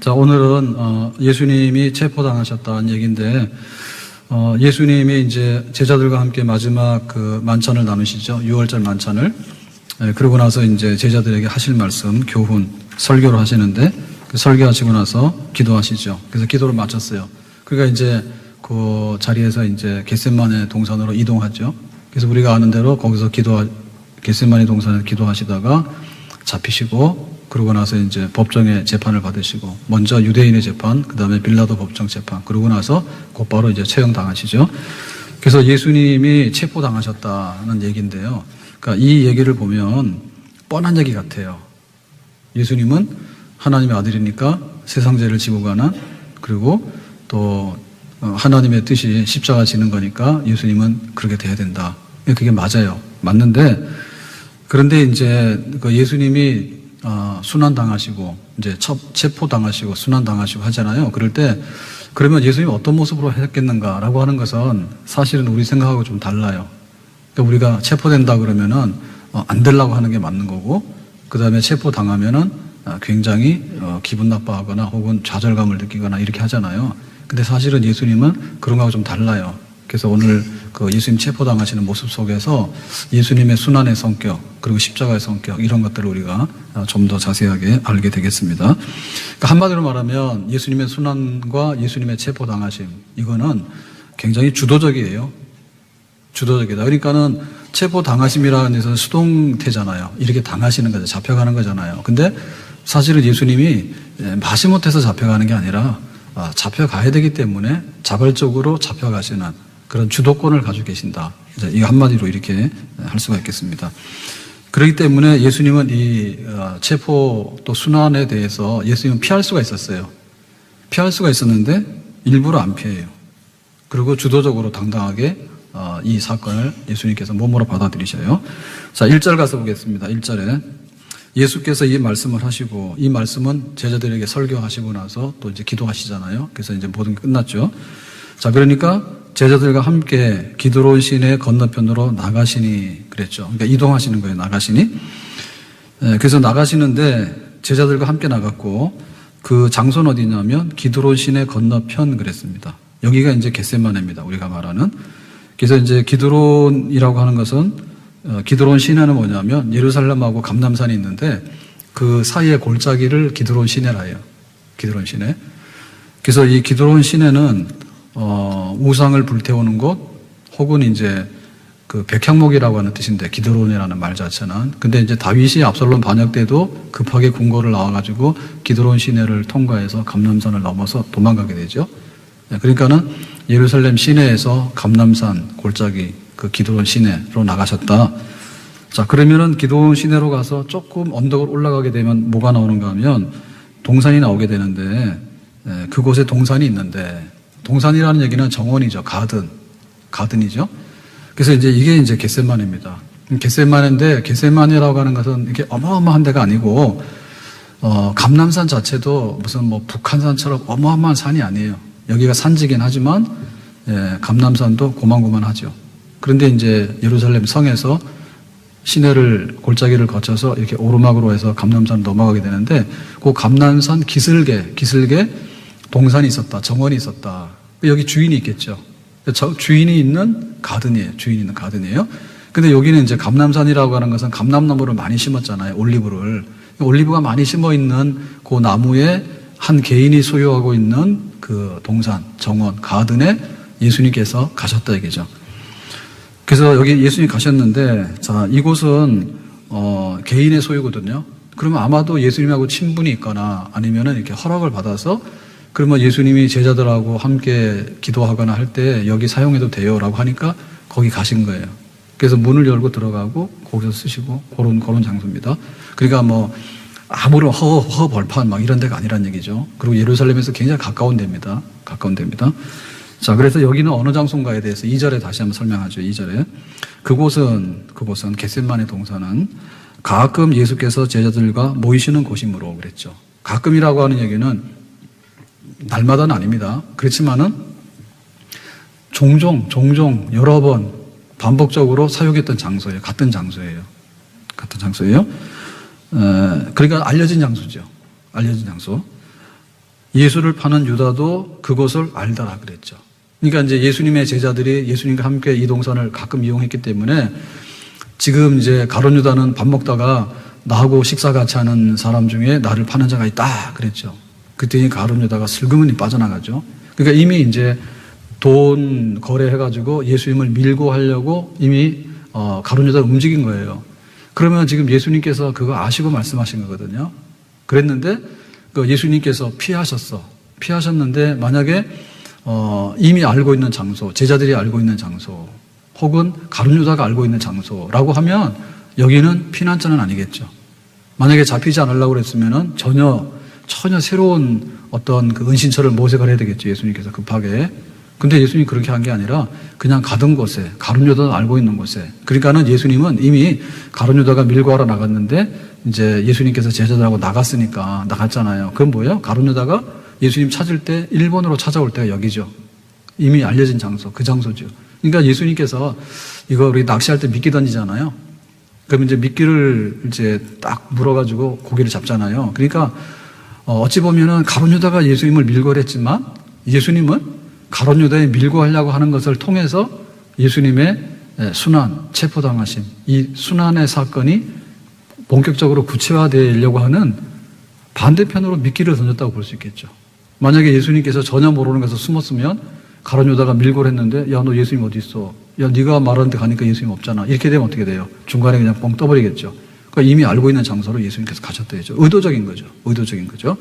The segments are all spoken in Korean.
자, 오늘은 예수님이 체포당하셨다는 얘기인데, 예수님이 이제 제자들과 함께 마지막 그 만찬을 나누시죠. 6월절 만찬을. 그러고 나서 이제 제자들에게 하실 말씀, 교훈, 설교를 하시는데, 그 설교하시고 나서 기도하시죠. 그래서 기도를 마쳤어요. 그러니까 이제 그 자리에서 이제 겟세마네 동산으로 이동하죠. 그래서 우리가 아는 대로 거기서 겟세마네 동산에서 기도하시다가 잡히시고, 그러고 나서 이제 법정의 재판을 받으시고, 먼저 유대인의 재판, 그 다음에 빌라도 법정 재판, 그러고 나서 곧바로 이제 처형당하시죠. 그래서 예수님이 체포당하셨다는 얘기인데요. 그러니까 이 얘기를 보면 뻔한 얘기 같아요. 예수님은 하나님의 아들이니까 세상 죄를 지고 가는, 그리고 또 하나님의 뜻이 십자가 지는 거니까 예수님은 그렇게 돼야 된다. 그게 맞아요. 맞는데, 그런데 이제 그 예수님이 순환당하시고, 이제 체포당하시고, 순환당하시고 하잖아요. 그럴 때, 그러면 예수님이 어떤 모습으로 했겠는가라고 하는 것은 사실은 우리 생각하고 좀 달라요. 그러니까 우리가 체포된다 그러면은, 안 되려고 하는 게 맞는 거고, 그 다음에 체포당하면은 굉장히 기분 나빠하거나 혹은 좌절감을 느끼거나 이렇게 하잖아요. 근데 사실은 예수님은 그런 거하고 좀 달라요. 그래서 오늘 그 예수님 체포당하시는 모습 속에서 예수님의 순환의 성격, 그리고 십자가의 성격, 이런 것들을 우리가 좀 더 자세하게 알게 되겠습니다. 그러니까 한마디로 말하면 예수님의 순환과 예수님의 체포당하심, 이거는 굉장히 주도적이에요. 주도적이다. 그러니까는 체포당하심이라는 것은 수동태잖아요. 이렇게 당하시는 거죠. 잡혀가는 거잖아요. 근데 사실은 예수님이 마지못해서 잡혀가는 게 아니라 잡혀가야 되기 때문에 자발적으로 잡혀가시는 그런 주도권을 가지고 계신다. 이제 이 한마디로 이렇게 할 수가 있겠습니다. 그렇기 때문에 예수님은 이 체포 또 순환에 대해서 예수님은 피할 수가 있었어요. 피할 수가 있었는데 일부러 안 피해요. 그리고 주도적으로 당당하게 이 사건을 예수님께서 몸으로 받아들이셔요. 자, 1절 가서 보겠습니다. 1절에 예수께서 이 말씀을 하시고, 이 말씀은 제자들에게 설교하시고 나서 또 이제 기도하시잖아요. 그래서 이제 모든 게 끝났죠. 자, 그러니까 제자들과 함께 기드론 시내 건너편으로 나가시니 그랬죠. 그러니까 이동하시는 거예요. 나가시니. 그래서 나가시는데 제자들과 함께 나갔고, 그 장소는 어디냐면 기드론 시내 건너편 그랬습니다. 여기가 이제 겟세마네입니다. 우리가 말하는. 그래서 이제 기드론이라고 하는 것은 기드론 시내는 뭐냐면 예루살렘하고 감람산이 있는데 그 사이의 골짜기를 기드론 시내라 해요. 기드론 시내. 그래서 이 기드론 시내는 우상을 불태우는 곳, 혹은 이제 그 백향목이라고 하는 뜻인데, 기드론이라는 말 자체는. 근데 이제 다윗이 압살롬 반역 때도 급하게 궁궐을 나와가지고 기드론 시내를 통과해서 감람산을 넘어서 도망가게 되죠. 그러니까는 예루살렘 시내에서 감람산 골짜기, 그 기드론 시내로 나가셨다. 자, 그러면은 기드론 시내로 가서 조금 언덕을 올라가게 되면 뭐가 나오는가 하면 동산이 나오게 되는데, 그곳에 동산이 있는데, 동산이라는 얘기는 정원이죠. 가든이죠. 그래서 이게 이제 겟세마네입니다. 겟세마네인데, 겟세마네라고 하는 것은 이게 어마어마한 데가 아니고, 감람산 자체도 무슨 뭐 북한산처럼 어마어마한 산이 아니에요. 여기가 산지긴 하지만, 감람산도 고만고만하죠. 그런데 이제 예루살렘 성에서 시내를, 골짜기를 거쳐서 이렇게 오르막으로 해서 감람산을 넘어가게 되는데, 그 감람산 기슭에 동산이 있었다, 정원이 있었다. 여기 주인이 있겠죠. 주인이 있는 가든이에요. 주인이 있는 가든이에요. 근데 여기는 이제 감람산이라고 하는 것은 감람나무를 많이 심었잖아요. 올리브를. 올리브가 많이 심어 있는 그 나무에 한 개인이 소유하고 있는 그 동산, 정원, 가든에 예수님께서 가셨다 얘기죠. 그래서 여기 예수님이 가셨는데, 자, 이곳은 개인의 소유거든요. 그러면 아마도 예수님하고 친분이 있거나 아니면은 이렇게 허락을 받아서, 그러면 예수님이 제자들하고 함께 기도하거나 할 때 여기 사용해도 돼요라고 하니까 거기 가신 거예요. 그래서 문을 열고 들어가고 거기서 쓰시고 그런 장소입니다. 그러니까 뭐 아무런 벌판 막 이런 데가 아니란 얘기죠. 그리고 예루살렘에서 굉장히 가까운 데입니다. 가까운 데입니다. 자, 그래서 여기는 어느 장소인가에 대해서 2절에 다시 한번 설명하죠. 2절에 그곳은 겟세마네 동산은 가끔 예수께서 제자들과 모이시는 곳이므로 그랬죠. 가끔이라고 하는 얘기는 날마다는 아닙니다. 그렇지만은 종종 여러 번 반복적으로 사용했던 장소예요. 같은 장소예요. 그러니까 알려진 장소죠. 알려진 장소. 예수를 파는 유다도 그것을 알더라 그랬죠. 그러니까 이제 예수님의 제자들이 예수님과 함께 이 동산을 가끔 이용했기 때문에 지금 이제 가룟 유다는 밥 먹다가 나하고 식사 같이 하는 사람 중에 나를 파는 자가 있다 그랬죠. 그때니 가룟 유다가 슬그머니 빠져나가죠. 그러니까 이미 이제 돈 거래해가지고 예수님을 밀고 하려고 이미 가룟 유다를 움직인 거예요. 그러면 지금 예수님께서 그거 아시고 말씀하신 거거든요. 그랬는데 그 예수님께서 피하셨는데 만약에 이미 알고 있는 장소, 제자들이 알고 있는 장소, 혹은 가룟 유다가 알고 있는 장소라고 하면 여기는 피난처는 아니겠죠. 만약에 잡히지 않으려고 그랬으면은 전혀 새로운 어떤 그 은신처를 모색을 해야 되겠죠. 예수님께서 급하게. 근데 예수님이 그렇게 한 게 아니라 그냥 가던 곳에, 가룟 유다가 알고 있는 곳에. 그러니까는 예수님은 이미 가룟 유다가 밀고 하러 나갔는데 이제 예수님께서 제자들하고 나갔잖아요. 그건 뭐예요? 가룟 유다가 예수님 찾을 때 일본으로 찾아올 때가 여기죠. 이미 알려진 장소, 그 장소죠. 그러니까 예수님께서 이거 우리 낚시할 때 미끼 던지잖아요. 그럼 이제 미끼를 이제 딱 물어가지고 고기를 잡잖아요. 그러니까 어찌 보면은 가룟 유다가 예수님을 밀고 했지만 예수님은 가룟 유다에 밀고 하려고 하는 것을 통해서 예수님의 순환, 체포당하심, 이 순환의 사건이 본격적으로 구체화되려고 하는 반대편으로 미끼를 던졌다고 볼 수 있겠죠. 만약에 예수님께서 전혀 모르는 것에서 숨었으면 가룟 유다가 밀고를 했는데 야, 너 예수님 어디 있어? 야, 네가 말하는 데 가니까 예수님 없잖아. 이렇게 되면 어떻게 돼요? 중간에 그냥 뻥 떠버리겠죠. 그러니까 이미 알고 있는 장소로 예수님께서 가셨다죠. 의도적인 거죠.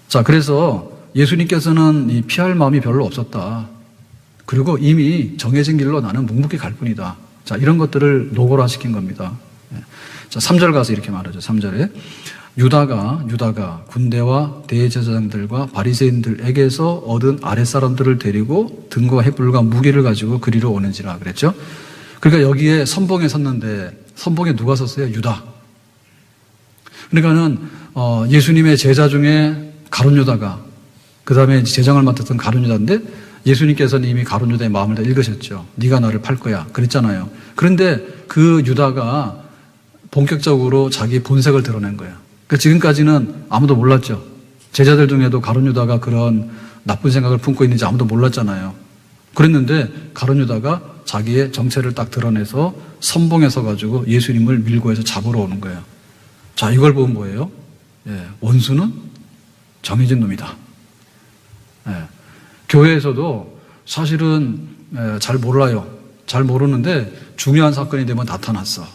자, 그래서 예수님께서는 이 피할 마음이 별로 없었다. 그리고 이미 정해진 길로 나는 묵묵히 갈 뿐이다. 자, 이런 것들을 노골화시킨 겁니다. 자, 3절 가서 이렇게 말하죠. 3절에 유다가 군대와 대제사장들과 바리새인들에게서 얻은 아랫사람들을 데리고 등과 횃불과 무기를 가지고 그리로 오는지라 그랬죠. 그러니까 여기에 선봉에 섰는데 선봉에 누가 섰어요? 유다. 그러니까는 예수님의 제자 중에 가룟 유다가 그 다음에 제장을 맡았던 가룟 유다인데 예수님께서는 이미 가룟 유다의 마음을 다 읽으셨죠. 네가 나를 팔 거야 그랬잖아요. 그런데 그 유다가 본격적으로 자기 본색을 드러낸 거예요. 그러니까 지금까지는 아무도 몰랐죠. 제자들 중에도 가룟 유다가 그런 나쁜 생각을 품고 있는지 아무도 몰랐잖아요. 그랬는데 가룟 유다가 자기의 정체를 딱 드러내서 선봉에 서가지고 예수님을 밀고 해서 잡으러 오는 거예요. 자, 이걸 보면 뭐예요? 원수는 정해진 놈이다. 교회에서도 사실은 잘 몰라요. 잘 모르는데 중요한 사건이 되면 나타났어.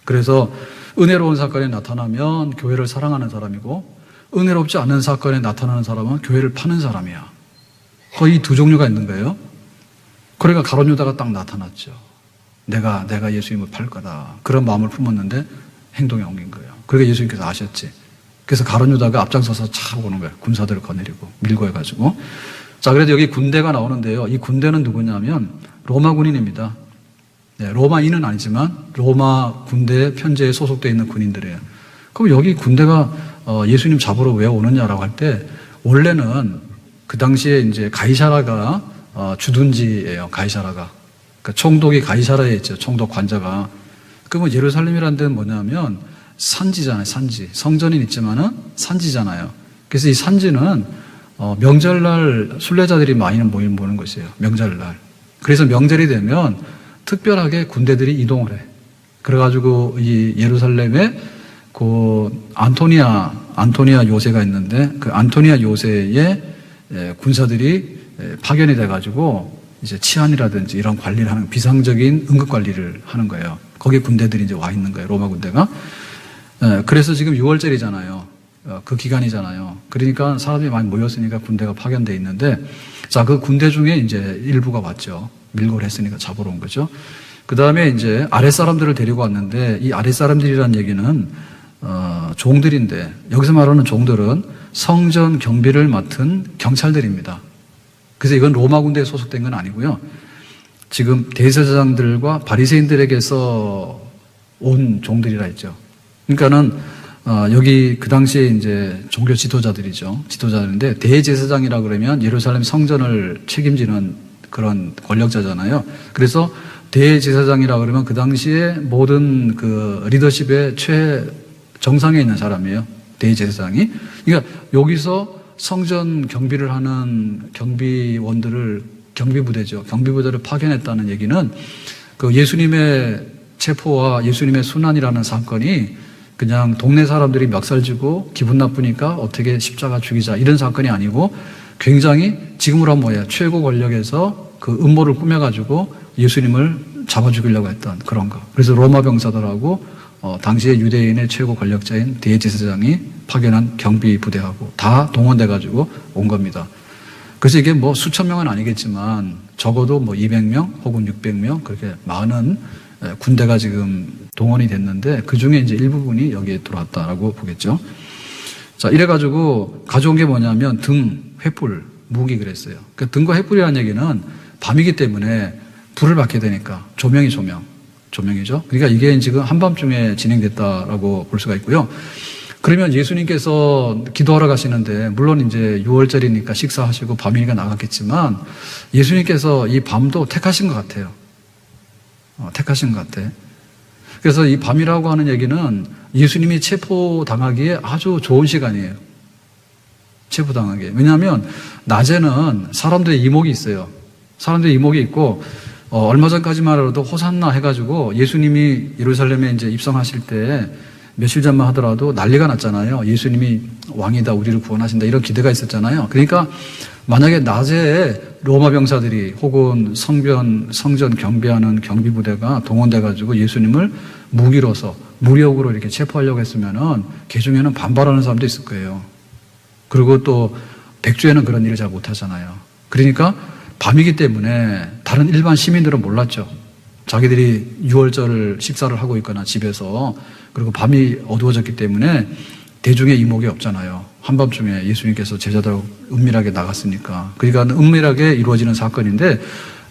그래서 은혜로운 사건이 나타나면 교회를 사랑하는 사람이고 은혜롭지 않은 사건에 나타나는 사람은 교회를 파는 사람이야. 거의 두 종류가 있는 거예요. 그러니까 가룟 유다가 딱 나타났죠. 내가 예수님을 팔 거다. 그런 마음을 품었는데 행동에 옮긴 거예요. 그러니까 예수님께서 아셨지. 그래서 가룟 유다가 앞장서서 차 오는 거예요. 군사들을 거느리고 밀고 해가지고. 자, 그래도 여기 군대가 나오는데요. 이 군대는 누구냐면 로마 군인입니다. 로마인은 아니지만 로마 군대 편제에 소속되어 있는 군인들이에요. 그럼 여기 군대가 예수님 잡으러 왜 오느냐라고 할 때 원래는 그 당시에 이제 가이사라가 주둔지예요. 가이사라가. 그러니까 총독이 가이사라에 있죠. 총독 관자가. 그러면 예루살렘이라는 데는 뭐냐면 산지잖아요. 산지. 성전은 있지만은 산지잖아요. 그래서 이 산지는 명절날 순례자들이 많이 모이는 곳이에요. 명절날. 그래서 명절이 되면 특별하게 군대들이 이동을 해. 그래가지고 이 예루살렘에 그 안토니아 요새가 있는데 그 안토니아 요새에 군사들이 파견이 돼가지고 이제 치안이라든지 이런 관리를 하는 비상적인 응급 관리를 하는 거예요. 거기에 군대들이 이제 와 있는 거예요. 로마 군대가. 그래서 지금 6월절이잖아요. 그 기간이잖아요. 그러니까 사람들이 많이 모였으니까 군대가 파견돼 있는데 자, 그 군대 중에 이제 일부가 왔죠. 밀고를 했으니까 잡으러 온 거죠. 그 다음에 이제 아랫사람들을 데리고 왔는데 이 아랫사람들이라는 얘기는 종들인데 여기서 말하는 종들은 성전 경비를 맡은 경찰들입니다. 그래서 이건 로마 군대에 소속된 건 아니고요. 지금 대제사장들과 바리새인들에게서 온 종들이라 했죠. 그러니까는 여기 그 당시에 이제 종교 지도자들이죠. 지도자들인데 대제사장이라 그러면 예루살렘 성전을 책임지는 그런 권력자잖아요. 그래서 대제사장이라 그러면 그 당시에 모든 그 리더십의 최정상에 있는 사람이에요. 대제사장이. 그러니까 여기서 성전 경비를 하는 경비원들을 경비부대죠. 경비부대를 파견했다는 얘기는 그 예수님의 체포와 예수님의 순환이라는 사건이 그냥 동네 사람들이 멱살지고 기분 나쁘니까 어떻게 십자가 죽이자 이런 사건이 아니고 굉장히 지금으로 하면 뭐예요? 최고 권력에서 그 음모를 꾸며가지고 예수님을 잡아 죽이려고 했던 그런 거. 그래서 로마 병사들하고 당시에 유대인의 최고 권력자인 대제사장이 파견한 경비 부대하고 다 동원돼가지고 온 겁니다. 그래서 이게 뭐 수천 명은 아니겠지만 적어도 뭐 200명 혹은 600명 그렇게 많은 군대가 지금 동원이 됐는데 그 중에 이제 일부분이 여기에 들어왔다라고 보겠죠. 자, 이래가지고 가져온 게 뭐냐면 등, 횃불, 무기 그랬어요. 그러니까 등과 횃불이라는 얘기는 밤이기 때문에 불을 받게 되니까 조명이죠. 그러니까 이게 지금 한밤중에 진행됐다라고 볼 수가 있고요. 그러면 예수님께서 기도하러 가시는데 물론 이제 6월절이니까 식사하시고 밤이니까 나갔겠지만 예수님께서 이 밤도 택하신 것 같아요. 택하신 것 같아. 그래서 이 밤이라고 하는 얘기는 예수님이 체포당하기에 아주 좋은 시간이에요. 체포당하기에. 왜냐하면 낮에는 사람들의 이목이 있어요. 사람들의 이목이 있고 얼마 전까지만 해도 호산나 해가지고 예수님이 예루살렘에 이제 입성하실 때 며칠 전만 하더라도 난리가 났잖아요. 예수님이 왕이다, 우리를 구원하신다 이런 기대가 있었잖아요. 그러니까 만약에 낮에 로마 병사들이 혹은 성전 경비하는 경비부대가 동원돼가지고 예수님을 무기로서 무력으로 이렇게 체포하려고 했으면은 그 중에는 반발하는 사람도 있을 거예요. 그리고 또 백주에는 그런 일을 잘 못하잖아요. 그러니까 밤이기 때문에 다른 일반 시민들은 몰랐죠. 자기들이 6월절 식사를 하고 있거나 집에서 그리고 밤이 어두워졌기 때문에 대중의 이목이 없잖아요. 한밤중에 예수님께서 제자들하고 은밀하게 나갔으니까. 그러니까 은밀하게 이루어지는 사건인데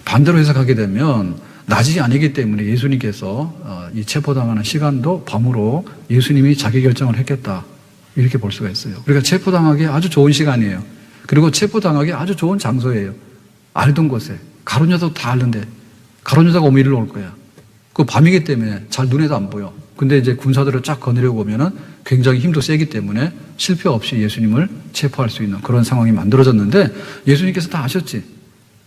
반대로 해석하게 되면 낮이 아니기 때문에 예수님께서 이 체포당하는 시간도 밤으로 예수님이 자기 결정을 했겠다. 이렇게 볼 수가 있어요. 그러니까 체포당하기 아주 좋은 시간이에요. 그리고 체포당하기 아주 좋은 장소예요. 알던 곳에. 가룟 여자도 다 알는데 가룟 여자가 오면 이리로 올 거야. 그 밤이기 때문에 잘 눈에도 안 보여. 근데 이제 군사들을 쫙 거느려고 오면은 굉장히 힘도 세기 때문에 실패 없이 예수님을 체포할 수 있는 그런 상황이 만들어졌는데 예수님께서 다 아셨지.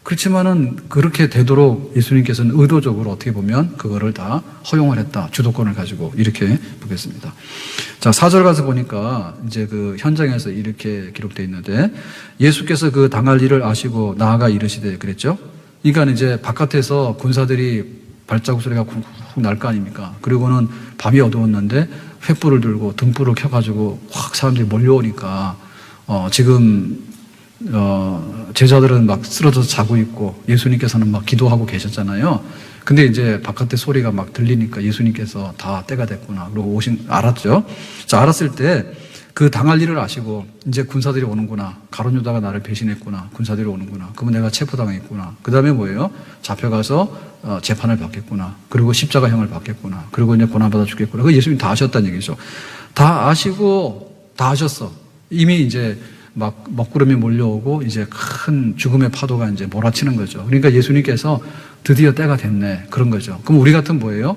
그렇지만은 그렇게 되도록 예수님께서는 의도적으로 어떻게 보면 그거를 다 허용을 했다. 주도권을 가지고 이렇게 보겠습니다. 자, 4절 가서 보니까 이제 그 현장에서 이렇게 기록되어 있는데 예수께서 그 당할 일을 아시고 나아가 이르시되 그랬죠. 그러니까 이제 바깥에서 군사들이 발자국 소리가 훅 날 거 아닙니까? 그리고는 밤이 어두웠는데 횃불을 들고 등불을 켜가지고 확 사람들이 몰려오니까 지금 제자들은 막 쓰러져서 자고 있고 예수님께서는 막 기도하고 계셨잖아요. 근데 이제 바깥에 소리가 막 들리니까 예수님께서 다 때가 됐구나. 그리고 알았죠. 자, 알았을 때 그 당할 일을 아시고 이제 군사들이 오는구나. 가룟 유다가 나를 배신했구나. 군사들이 오는구나. 그러면 내가 체포당했구나. 그 다음에 뭐예요? 잡혀가서 재판을 받겠구나. 그리고 십자가형을 받겠구나. 그리고 이제 고난받아 죽겠구나. 그 예수님 다 아셨다는 얘기죠. 다 아시고 다 아셨어. 이미 이제 막 먹구름이 몰려오고 이제 큰 죽음의 파도가 이제 몰아치는 거죠. 그러니까 예수님께서 드디어 때가 됐네. 그런 거죠. 그럼 우리 같은 뭐예요?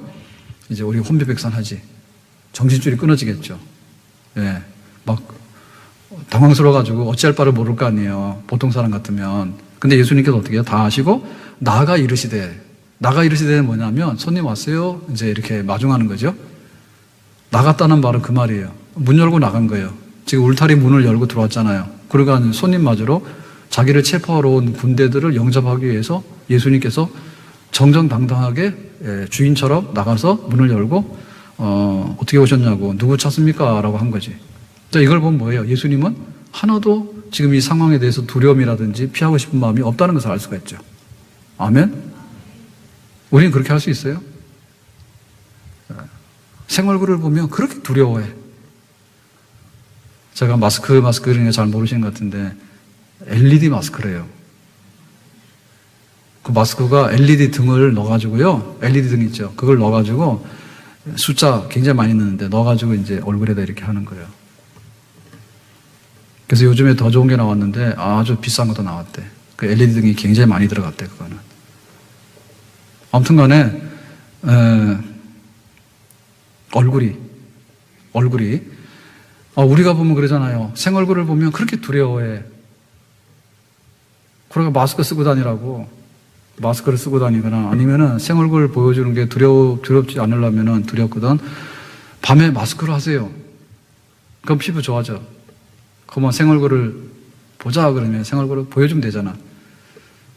이제 우리 혼비백산하지. 정신줄이 끊어지겠죠. 예. 막 당황스러워가지고 어찌할 바를 모를 거 아니에요. 보통 사람 같으면. 근데 예수님께서 어떻게 해요? 다 아시고 나가 이르시되 뭐냐면 손님 왔어요? 이제 이렇게 마중하는 거죠. 나갔다는 말은 그 말이에요. 문 열고 나간 거예요. 지금 울타리 문을 열고 들어왔잖아요. 그러니까 손님 맞으러 자기를 체포하러 온 군대들을 영접하기 위해서 예수님께서 정정당당하게 주인처럼 나가서 문을 열고 어떻게 오셨냐고 누구 찾습니까? 라고 한 거지. 자, 이걸 보면 뭐예요? 예수님은 하나도 지금 이 상황에 대해서 두려움이라든지 피하고 싶은 마음이 없다는 것을 알 수가 있죠. 아멘? 우리는 그렇게 할 수 있어요? 생얼굴을 보면 그렇게 두려워해. 제가 마스크 이런 거 잘 모르시는 것 같은데 LED 마스크래요. 그 마스크가 LED 등을 넣어가지고요. LED 등 있죠. 그걸 넣어가지고 숫자 굉장히 많이 넣는데 넣어가지고 이제 얼굴에다 이렇게 하는 거예요. 그래서 요즘에 더 좋은 게 나왔는데 아주 비싼 것도 나왔대. 그 LED 등이 굉장히 많이 들어갔대, 그거는. 아무튼 간에, 얼굴이 우리가 보면 그러잖아요. 생얼굴을 보면 그렇게 두려워해. 그러니까 마스크 쓰고 다니라고. 마스크를 쓰고 다니거나 아니면은 생얼굴 보여주는 게 두렵지 않으려면은 두렵거든. 밤에 마스크를 하세요. 그럼 피부 좋아져. 그만 생얼굴을 보자 그러면 생얼굴을 보여주면 되잖아.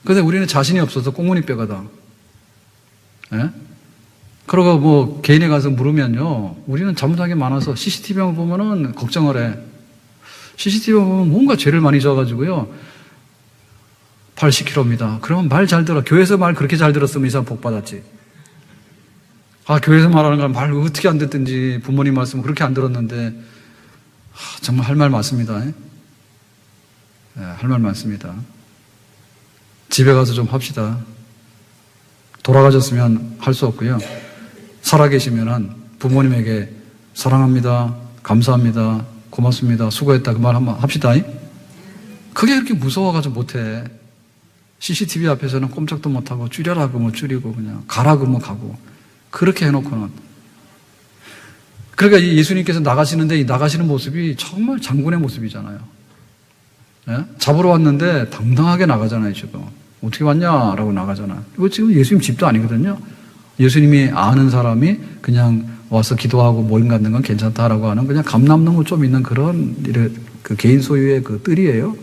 근데 우리는 자신이 없어서 꽁무니 뼈가다. 예? 그러고 뭐 개인에 가서 물으면요. 우리는 잘못한 게 많아서 CCTV만 보면은 걱정을 해. CCTV만 보면 뭔가 죄를 많이 져가지고요. 80kg입니다. 그러면 말 잘 들어. 교회에서 말 그렇게 잘 들었으면 이 사람 복 받았지. 교회에서 말하는 걸 말 어떻게 안 듣든지 부모님 말씀 그렇게 안 들었는데 정말 할 말 많습니다. 할 말 많습니다. 집에 가서 좀 합시다. 돌아가셨으면 할 수 없고요. 살아계시면 부모님에게 사랑합니다. 감사합니다. 고맙습니다. 수고했다. 그 말 한번 합시다. 그게 그렇게 무서워가지고 못해. CCTV 앞에서는 꼼짝도 못하고 줄여라 그러면 줄이고 그냥 가라 그러면 가고 그렇게 해놓고는. 그러니까 이 예수님께서 나가시는데 이 나가시는 모습이 정말 장군의 모습이잖아요. 예? 잡으러 왔는데 당당하게 나가잖아요. 지금 어떻게 왔냐라고 나가잖아. 이거 지금 예수님 집도 아니거든요. 예수님이 아는 사람이 그냥 와서 기도하고 모임 갖는 건 괜찮다라고 하는 그냥 감 남는 거 좀 있는 그런 그 개인 소유의 그 뜰이에요.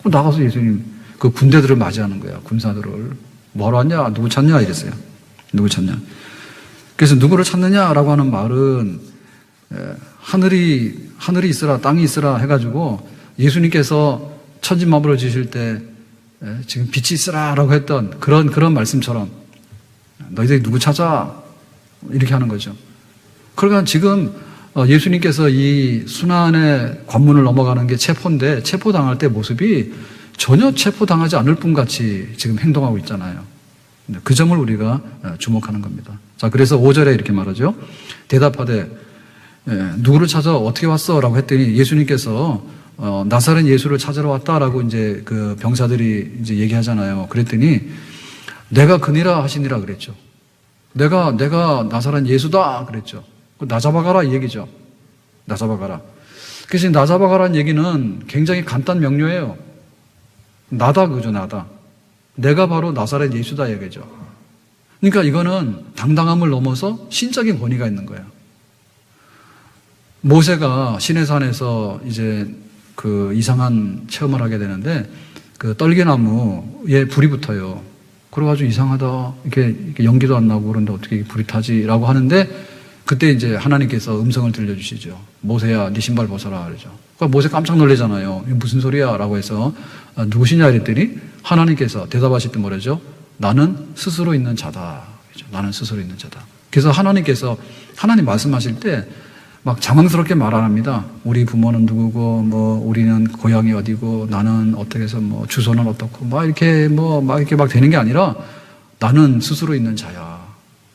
나가서 예수님 그 군대들을 맞이하는 거야. 군사들을. 뭐하러 왔냐? 누구 찾냐? 이랬어요. 누구 찾냐? 그래서 누구를 찾느냐라고 하는 말은 하늘이 있으라 땅이 있으라 해가지고 예수님께서 천지만물을 지으실 때 지금 빛이 있으라라고 했던 그런 말씀처럼 너희들이 누구 찾아? 이렇게 하는 거죠. 그러니까 지금 예수님께서 이 순환의 관문을 넘어가는 게 체포인데 체포당할 때 모습이 전혀 체포당하지 않을 분 같이 지금 행동하고 있잖아요. 그 점을 우리가 주목하는 겁니다. 자, 그래서 5절에 이렇게 말하죠. 대답하되 누구를 찾아 어떻게 왔어? 라고 했더니 예수님께서 나사렛 예수를 찾으러 왔다라고 이제 그 병사들이 이제 얘기하잖아요. 그랬더니 내가 그니라 하시니라 그랬죠. 내가 나사렛 예수다 그랬죠. 나 잡아가라 이 얘기죠. 나 잡아가라. 그래서 나 잡아가라는 얘기는 굉장히 간단 명료해요. 나다 그죠, 나다. 내가 바로 나사렛 예수다 얘기죠. 그러니까 이거는 당당함을 넘어서 신적인 권위가 있는 거예요. 모세가 시내산에서 이제 그 이상한 체험을 하게 되는데 그 떨기나무에 불이 붙어요. 그래가지고 이상하다. 이렇게 연기도 안 나고 그런데 어떻게 불이 타지라고 하는데 그때 이제 하나님께서 음성을 들려주시죠. 모세야, 네 신발 벗어라 그러죠. 그러니까 모세 깜짝 놀라잖아요. 이게 무슨 소리야라고 해서 누구시냐 이랬더니 하나님께서 대답하실 때 뭐라죠? 나는 스스로 있는 자다. 나는 스스로 있는 자다. 그래서 하나님 말씀하실 때 막 장황스럽게 말 안 합니다. 우리 부모는 누구고, 뭐, 우리는 고향이 어디고, 나는 어떻게 해서 뭐, 주소는 어떻고, 막 이렇게 막 되는 게 아니라 나는 스스로 있는 자야.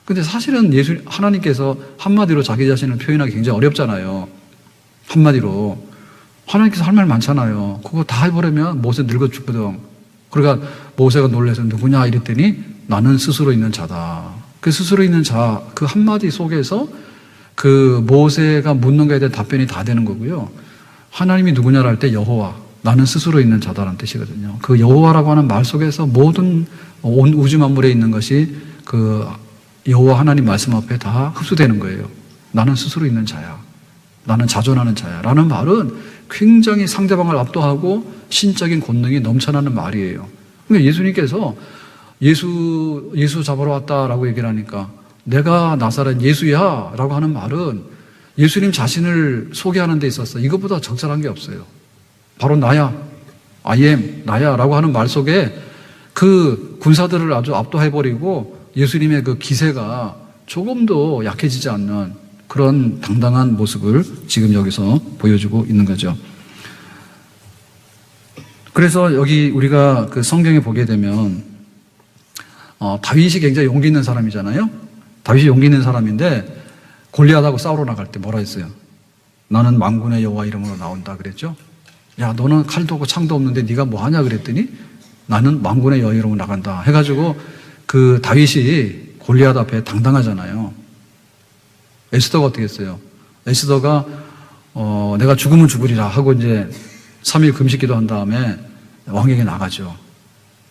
근데 사실은 하나님께서 한마디로 자기 자신을 표현하기 굉장히 어렵잖아요. 한마디로. 하나님께서 할 말 많잖아요. 그거 다 해버리면 모세 늙어 죽거든. 그러니까 모세가 놀라서 누구냐 이랬더니 나는 스스로 있는 자다. 그 스스로 있는 자, 그 한마디 속에서 그 모세가 묻는 거에 대한 답변이 다 되는 거고요. 하나님이 누구냐를 할 때 여호와, 나는 스스로 있는 자다라는 뜻이거든요. 그 여호와라고 하는 말 속에서 모든 온 우주 만물에 있는 것이 그 여호와 하나님 말씀 앞에 다 흡수되는 거예요. 나는 스스로 있는 자야. 나는 자존하는 자야. 라는 말은 굉장히 상대방을 압도하고 신적인 권능이 넘쳐나는 말이에요. 그러니까 예수님께서 예수 잡으러 왔다라고 얘기를 하니까 내가 나사렛 예수야 라고 하는 말은 예수님 자신을 소개하는 데 있어서 이것보다 적절한 게 없어요. 바로 나야, I am, 나야 라고 하는 말 속에 그 군사들을 아주 압도해버리고 예수님의 그 기세가 조금도 약해지지 않는 그런 당당한 모습을 지금 여기서 보여주고 있는 거죠. 그래서 여기 우리가 그 성경에 보게 되면 다윗이 굉장히 용기 있는 사람이잖아요. 다윗이 용기 있는 사람인데 골리앗하고 싸우러 나갈 때 뭐라 했어요? 나는 만군의 여호와 이름으로 나온다 그랬죠. 야, 너는 칼도 없고 창도 없는데 네가 뭐 하냐 그랬더니 나는 만군의 여호와 이름으로 나간다 해가지고 그 다윗이 골리앗 앞에 당당하잖아요. 에스더가 어떻게 했어요? 에스더가 내가 죽으면 죽으리라 하고 이제 3일 금식기도 한 다음에 왕에게 나가죠.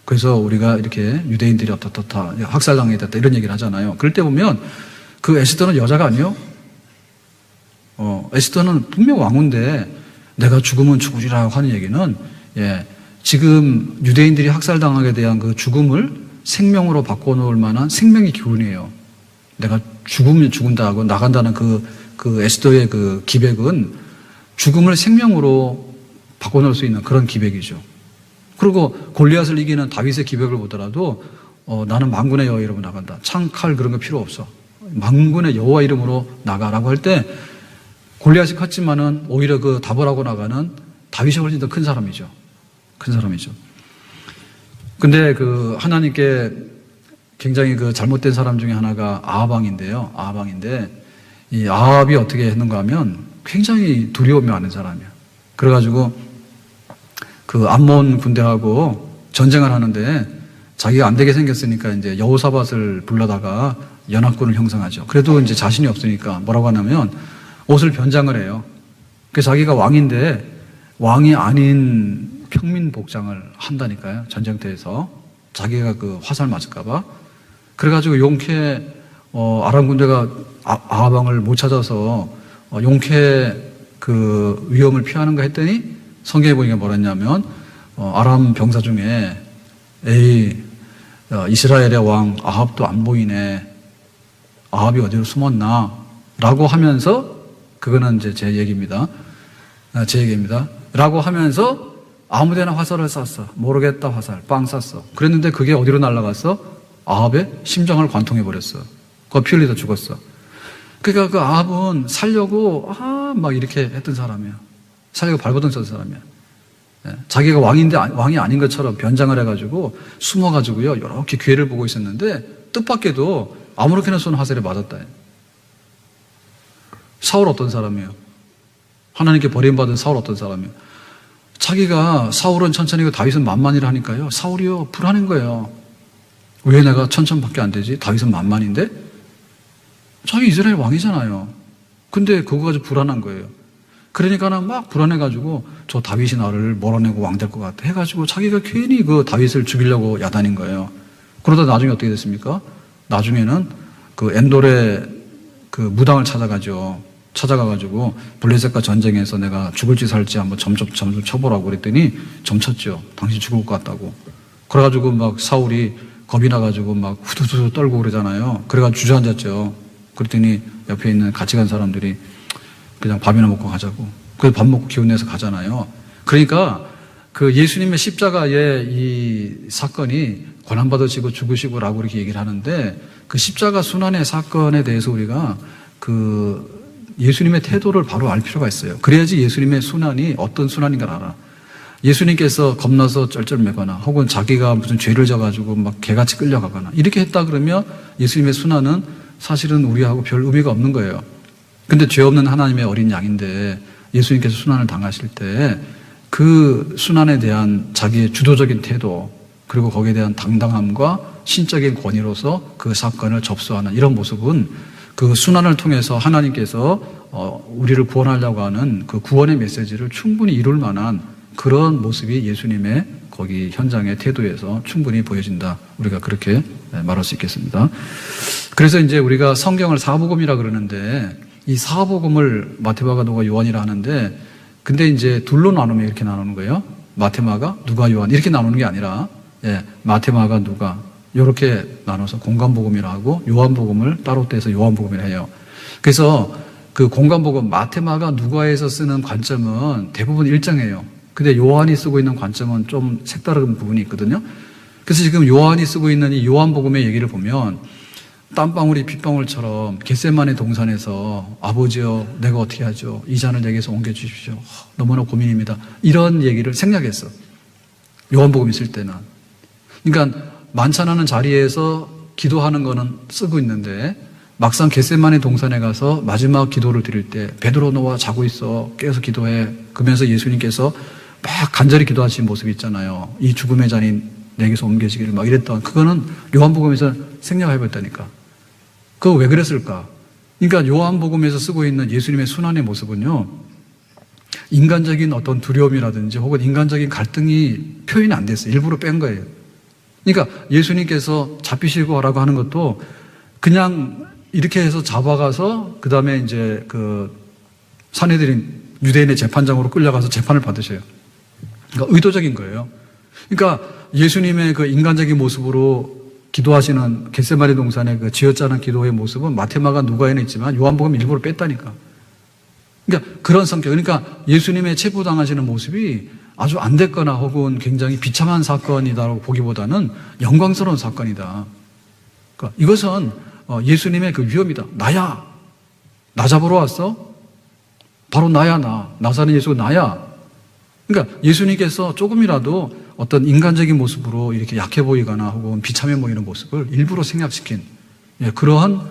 그래서 우리가 이렇게 유대인들이 어떻다 학살당해 됐다 이런 얘기를 하잖아요. 그럴 때 보면 그 에스더는 여자가 아니요. 에스더는 분명 왕후인데 내가 죽으면 죽으리라 하는 얘기는 지금 유대인들이 학살당하게 대한 그 죽음을 생명으로 바꿔놓을 만한 생명의 기운이에요. 내가 죽으면 죽는다 하고 나간다는 그 에스더의 그 기백은 죽음을 생명으로 바꿔놓을 수 있는 그런 기백이죠. 그리고 골리앗을 이기는 다윗의 기백을 보더라도 나는 만군의 여호와 이름으로 나간다. 창, 칼 그런 거 필요 없어. 만군의 여호와 이름으로 나가라고 할 때 골리앗이 컸지만은 오히려 그 답을 하고 나가는 다윗이 훨씬 더 큰 사람이죠. 큰 사람이죠. 근데 그 하나님께 굉장히 그 잘못된 사람 중에 하나가 아합왕인데요. 아합왕인데 이 아합이 어떻게 했는가 하면 굉장히 두려움이 많은 사람이야. 그래가지고 그 암몬 군대하고 전쟁을 하는데 자기가 안 되게 생겼으니까 이제 여호사밧을 불러다가 연합군을 형성하죠. 그래도 이제 자신이 없으니까 뭐라고 하냐면 옷을 변장을 해요. 그래서 자기가 왕인데 왕이 아닌 평민 복장을 한다니까요. 전쟁터에서 자기가 그 화살 맞을까봐. 그래가지고 용케 아람 군대가 아합왕을 못 찾아서 용케 그 위험을 피하는가 했더니 성경에 보니까 뭐랬냐면 아람 병사 중에 이스라엘의 왕 아합도 안 보이네. 아합이 어디로 숨었나? 라고 하면서 그거는 이제 제 얘기입니다. 라고 하면서 아무데나 화살을 쐈어. 모르겠다 화살. 빵 쐈어. 그랬는데 그게 어디로 날아갔어? 아합의 심장을 관통해 버렸어. 그거 피 흘리다 죽었어. 그러니까 그 아합은 살려고 막 이렇게 했던 사람이야. 살려고 발버둥 쳤던 사람이야. 자기가 왕인데 왕이 아닌 것처럼 변장을 해가지고 숨어가지고요 이렇게 기회를 보고 있었는데 뜻밖에도 아무렇게나 쏜 화살에 맞았다. 사울 어떤 사람이에요? 하나님께 버림받은 사울 어떤 사람이에요? 자기가 사울은 천천히고 다윗은 만만이라 하니까요 사울이요 불안한 거예요. 왜 내가 천천밖에 안 되지? 다윗은 만만인데? 자기 이스라엘 왕이잖아요. 근데 그거 가지고 불안한 거예요. 그러니까는 막 불안해가지고 저 다윗이 나를 몰아내고 왕 될 것 같아 해가지고 자기가 괜히 그 다윗을 죽이려고 야단인 거예요. 그러다 나중에 어떻게 됐습니까? 나중에는 그 엔돌의 그 무당을 찾아가가지고 블레셋과 전쟁에서 내가 죽을지 살지 한번 점 쳐보라고 그랬더니 점 쳤죠. 당신 죽을 것 같다고. 그래가지고 막 사울이 겁이 나가지고 막 후두두두 떨고 그러잖아요. 그래가지고 주저앉았죠. 그랬더니 옆에 있는 같이 간 사람들이 그냥 밥이나 먹고 가자고. 그래서 밥 먹고 기운 내서 가잖아요. 그러니까 그 예수님의 십자가의 이 사건이 고난받으시고 죽으시고라고 이렇게 얘기를 하는데 그 십자가 순환의 사건에 대해서 우리가 그 예수님의 태도를 바로 알 필요가 있어요. 그래야지 예수님의 순환이 어떤 순환인가를 알아. 예수님께서 겁나서 쩔쩔매거나 혹은 자기가 무슨 죄를 져가지고 막 개같이 끌려가거나 이렇게 했다 그러면 예수님의 순환은 사실은 우리하고 별 의미가 없는 거예요. 근데 죄 없는 하나님의 어린 양인데 예수님께서 순환을 당하실 때 그 순환에 대한 자기의 주도적인 태도 그리고 거기에 대한 당당함과 신적인 권위로서 그 사건을 접수하는 이런 모습은 그 순환을 통해서 하나님께서 우리를 구원하려고 하는 그 구원의 메시지를 충분히 이룰 만한 그런 모습이 예수님의 거기 현장의 태도에서 충분히 보여진다. 우리가 그렇게 말할 수 있겠습니다. 그래서 이제 우리가 성경을 사복음이라 그러는데 이 사복음을 마태마가 누가 요한이라 하는데 근데 이제 둘로 나누면 이렇게 나누는 거예요. 마태마가 누가 요한 이렇게 나누는 게 아니라 마태마가 누가 이렇게 나눠서 공간복음이라 하고 요한복음을 따로 떼서 요한복음이라 해요. 그래서 그 공간복음 마태마가 누가에서 쓰는 관점은 대부분 일정해요. 근데 요한이 쓰고 있는 관점은 좀 색다른 부분이 있거든요. 그래서 지금 요한이 쓰고 있는 이 요한복음의 얘기를 보면 땀방울이 빗방울처럼 겟세마네 동산에서 아버지여 내가 어떻게 하죠? 이 잔을 내게서 옮겨주십시오. 너무나 고민입니다. 이런 얘기를 생략했어. 요한복음 있을 때는. 그러니까 만찬하는 자리에서 기도하는 거는 쓰고 있는데 막상 겟세마네 동산에 가서 마지막 기도를 드릴 때 베드로 너와 자고 있어 깨어서 기도해 그러면서 예수님께서 막 간절히 기도하신 모습이 있잖아요. 이 죽음의 잔이 내게서 옮겨지기를 막 이랬던 그거는 요한복음에서 생략해버렸다니까. 그거 왜 그랬을까? 그러니까 요한복음에서 쓰고 있는 예수님의 순환의 모습은요 인간적인 어떤 두려움이라든지 혹은 인간적인 갈등이 표현이 안 됐어요. 일부러 뺀 거예요. 그러니까 예수님께서 잡히시고 하라고 하는 것도 그냥 이렇게 해서 잡아가서 그 다음에 이제 그 산헤드린 유대인의 재판장으로 끌려가서 재판을 받으셔요. 그러니까 의도적인 거예요. 그러니까 예수님의 그 인간적인 모습으로 기도하시는 겟세마네 동산의 그 쥐어짜는 기도의 모습은 마테마가 누가에는 있지만 요한복음 일부러 뺐다니까. 그러니까 그런 성격. 그러니까 예수님의 체포당하시는 모습이 아주 안 됐거나 혹은 굉장히 비참한 사건이다라고 보기보다는 영광스러운 사건이다. 그러니까 이것은 예수님의 그 위험이다. 나야. 나 잡으러 왔어? 바로 나야, 나. 나사렛 예수가 나야. 그러니까 예수님께서 조금이라도 어떤 인간적인 모습으로 이렇게 약해 보이거나 혹은 비참해 보이는 모습을 일부러 생략시킨 그러한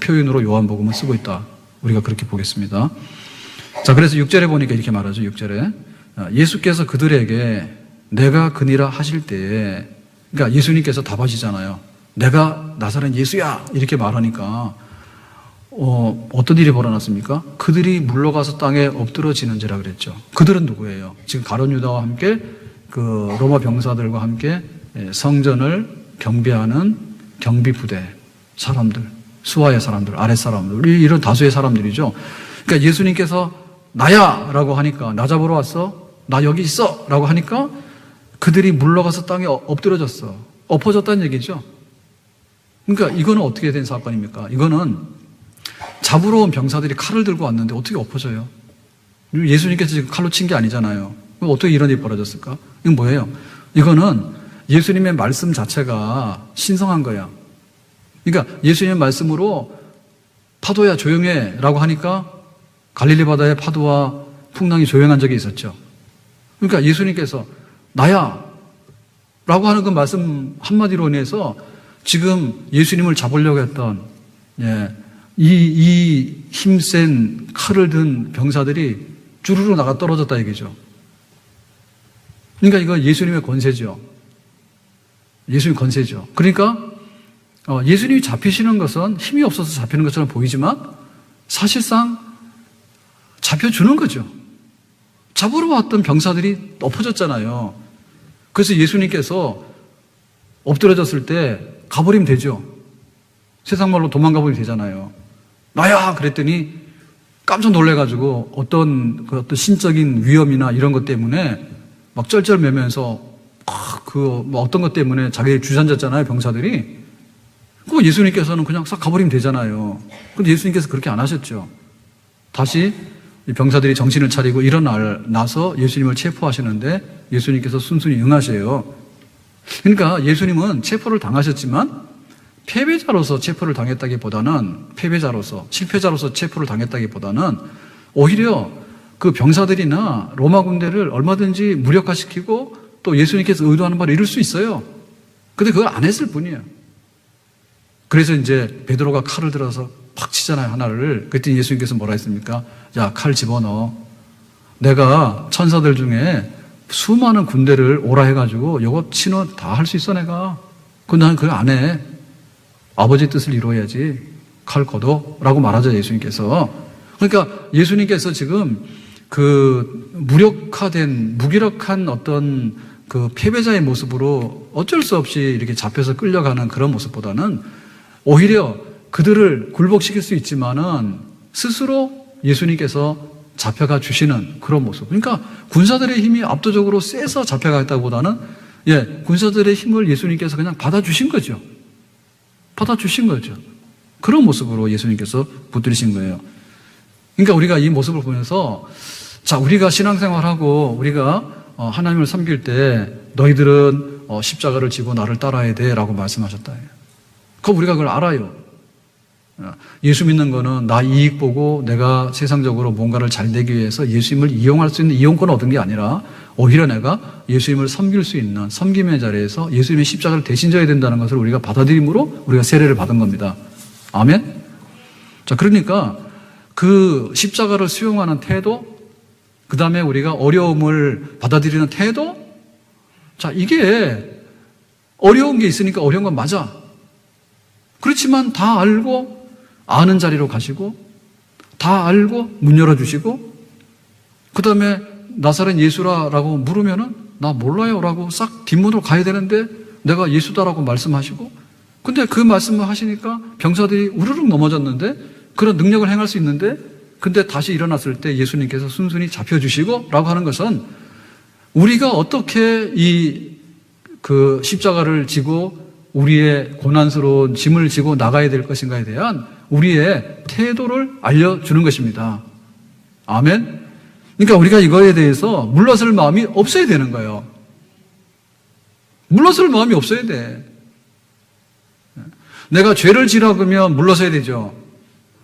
표현으로 요한복음은 쓰고 있다. 우리가 그렇게 보겠습니다. 자, 그래서 6절에 보니까 이렇게 말하죠. 6절에 예수께서 그들에게 내가 그니라 하실 때에, 그러니까 예수님께서 답하시잖아요. 내가 나사렛 예수야 이렇게 말하니까 어떤 일이 벌어났습니까? 그들이 물러가서 땅에 엎드러지는지라 그랬죠. 그들은 누구예요? 지금 가룟 유다와 함께 그 로마 병사들과 함께 성전을 경비하는 경비 부대 사람들, 수하의 사람들, 아랫 사람들, 이런 다수의 사람들이죠. 그러니까 예수님께서 나야 라고 하니까, 나 잡으러 왔어? 나 여기 있어? 라고 하니까 그들이 물러가서 땅에 엎드러졌어. 엎어졌다는 얘기죠. 그러니까 이거는 어떻게 된 사건입니까? 이거는 잡으러 온 병사들이 칼을 들고 왔는데 어떻게 엎어져요? 예수님께서 지금 칼로 친 게 아니잖아요. 어떻게 이런 일이 벌어졌을까? 이건 뭐예요? 이거는 예수님의 말씀 자체가 신성한 거야. 그러니까 예수님의 말씀으로 파도야 조용해 라고 하니까 갈릴리 바다의 파도와 풍랑이 조용한 적이 있었죠. 그러니까 예수님께서 나야 라고 하는 그 말씀 한마디로 인해서 지금 예수님을 잡으려고 했던 이 힘센 칼을 든 병사들이 주르르 나가 떨어졌다 얘기죠. 그러니까 이거 예수님의 권세죠. 예수님 권세죠. 그러니까 예수님이 잡히시는 것은 힘이 없어서 잡히는 것처럼 보이지만 사실상 잡혀주는 거죠. 잡으러 왔던 병사들이 엎어졌잖아요. 그래서 예수님께서 엎드려졌을 때 가버리면 되죠. 세상 말로 도망가버리면 되잖아요. 나야! 그랬더니 깜짝 놀래가지고 어떤 신적인 위험이나 이런 것 때문에 막 쩔쩔매면서 어떤 것 때문에 자기를 주저앉았잖아요, 병사들이. 그 예수님께서는 그냥 싹 가버리면 되잖아요. 근데 예수님께서 그렇게 안 하셨죠. 다시 병사들이 정신을 차리고 일어나서 예수님을 체포하시는데 예수님께서 순순히 응하셔요. 그러니까 예수님은 체포를 당하셨지만 패배자로서 체포를 당했다기보다는 실패자로서 체포를 당했다기보다는 오히려 그 병사들이나 로마 군대를 얼마든지 무력화시키고 또 예수님께서 의도하는 바를 이룰 수 있어요. 근데 그걸 안 했을 뿐이에요. 그래서 이제 베드로가 칼을 들어서 팍 치잖아요, 하나를. 그랬더니 예수님께서 뭐라 했습니까? 야, 칼 집어넣어. 내가 천사들 중에 수많은 군대를 오라 해가지고 이거 치료 다 할 수 있어, 내가. 근데 나는 그걸 안 해. 아버지 뜻을 이루어야지. 칼 걷어. 라고 말하죠, 예수님께서. 그러니까 예수님께서 지금 그 무기력한 어떤 그 패배자의 모습으로 어쩔 수 없이 이렇게 잡혀서 끌려가는 그런 모습보다는 오히려 그들을 굴복시킬 수 있지만은 스스로 예수님께서 잡혀가 주시는 그런 모습. 그러니까 군사들의 힘이 압도적으로 세서 잡혀가겠다보다는 군사들의 힘을 예수님께서 그냥 받아주신 거죠. 받아주신 거죠. 그런 모습으로 예수님께서 붙들으신 거예요. 그러니까 우리가 이 모습을 보면서 자, 우리가 신앙생활하고 우리가 하나님을 섬길 때 너희들은 십자가를 지고 나를 따라야 돼 라고 말씀하셨다. 그럼 우리가 그걸 알아요. 예수 믿는 거는 나 이익 보고 내가 세상적으로 뭔가를 잘 되기 위해서 예수님을 이용할 수 있는 이용권을 얻은 게 아니라 오히려 내가 예수님을 섬길 수 있는 섬김의 자리에서 예수님의 십자가를 대신 져야 된다는 것을 우리가 받아들임으로 우리가 세례를 받은 겁니다. 아멘? 자, 그러니까 그 십자가를 수용하는 태도, 그 다음에 우리가 어려움을 받아들이는 태도, 자, 이게 어려운 게 있으니까 어려운 건 맞아. 그렇지만 다 알고 아는 자리로 가시고 다 알고 문 열어주시고 그 그 다음에 나사렛 예수라라고 물으면은 나 몰라요 라고 싹 뒷문으로 가야 되는데 내가 예수다라고 말씀하시고, 근데 그 말씀을 하시니까 병사들이 우르륵 넘어졌는데 그런 능력을 행할 수 있는데, 근데 다시 일어났을 때 예수님께서 순순히 잡혀주시고 라고 하는 것은 우리가 어떻게 그 십자가를 지고 우리의 고난스러운 짐을 지고 나가야 될 것인가에 대한 우리의 태도를 알려주는 것입니다. 아멘. 그러니까 우리가 이거에 대해서 물러설 마음이 없어야 되는 거예요. 물러설 마음이 없어야 돼. 내가 죄를 지라 그러면 물러서야 되죠.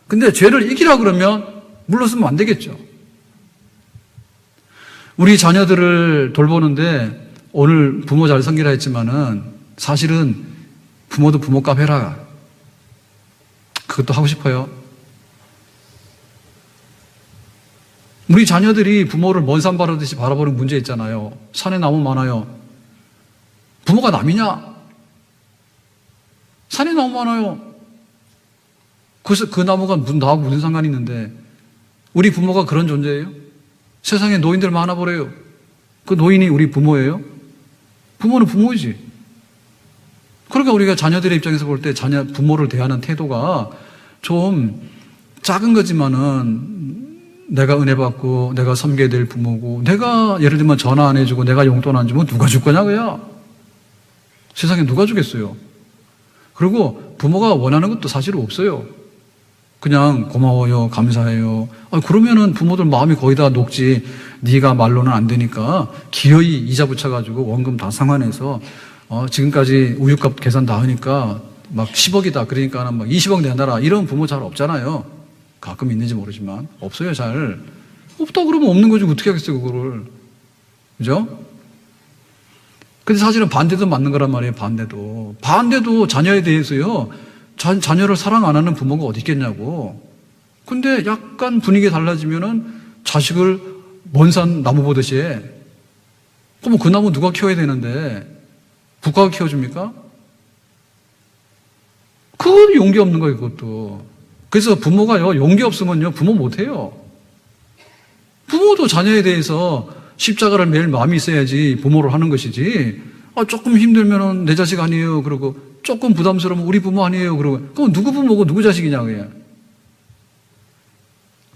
근데 죄를 이기라 그러면 물러서면 안 되겠죠. 우리 자녀들을 돌보는데 오늘 부모 잘 섬기라 했지만은 사실은 부모도 부모값 해라. 그것도 하고 싶어요. 우리 자녀들이 부모를 먼 산 바라듯이 바라보는 문제 있잖아요. 산에 나무 많아요. 부모가 남이냐? 산에 나무 많아요. 그래서 그 나무가 나하고 무슨 상관이 있는데, 우리 부모가 그런 존재예요? 세상에 노인들 많아버려요. 그 노인이 우리 부모예요? 부모는 부모이지. 그러니까 우리가 자녀들의 입장에서 볼 때 부모를 대하는 태도가 좀 작은 거지만은 내가 은혜 받고 내가 섬겨야 될 부모고, 내가 예를 들면 전화 안 해주고 내가 용돈 안 주면 누가 줄 거냐고요? 세상에 누가 주겠어요? 그리고 부모가 원하는 것도 사실 없어요. 그냥 고마워요, 감사해요. 그러면은 부모들 마음이 거의 다 녹지. 네가 말로는 안 되니까 기어이 이자 붙여가지고 원금 다 상환해서 지금까지 우유값 계산 다 하니까 막 10억이다. 그러니까 막 20억 내놔라. 이런 부모 잘 없잖아요. 가끔 있는지 모르지만 없어요. 잘 없다 그러면 없는 거지 어떻게 하겠어요 그거를. 그죠? 근데 사실은 반대도 맞는 거란 말이에요. 반대도 자녀에 대해서요, 자녀를 사랑 안 하는 부모가 어디 있겠냐고. 근데 약간 분위기 달라지면은 자식을 먼 산 나무 보듯이 해. 그럼 그 나무 누가 키워야 되는데 국가가 키워줍니까? 그건 용기 없는 거예요. 그것도. 그래서 부모가요, 용기 없으면요 부모 못해요. 부모도 자녀에 대해서 십자가를 매일 마음이 있어야지 부모를 하는 것이지, 조금 힘들면은 내 자식 아니에요 그러고, 조금 부담스러우면 우리 부모 아니에요 그러고, 그럼 누구 부모고 누구 자식이냐고요.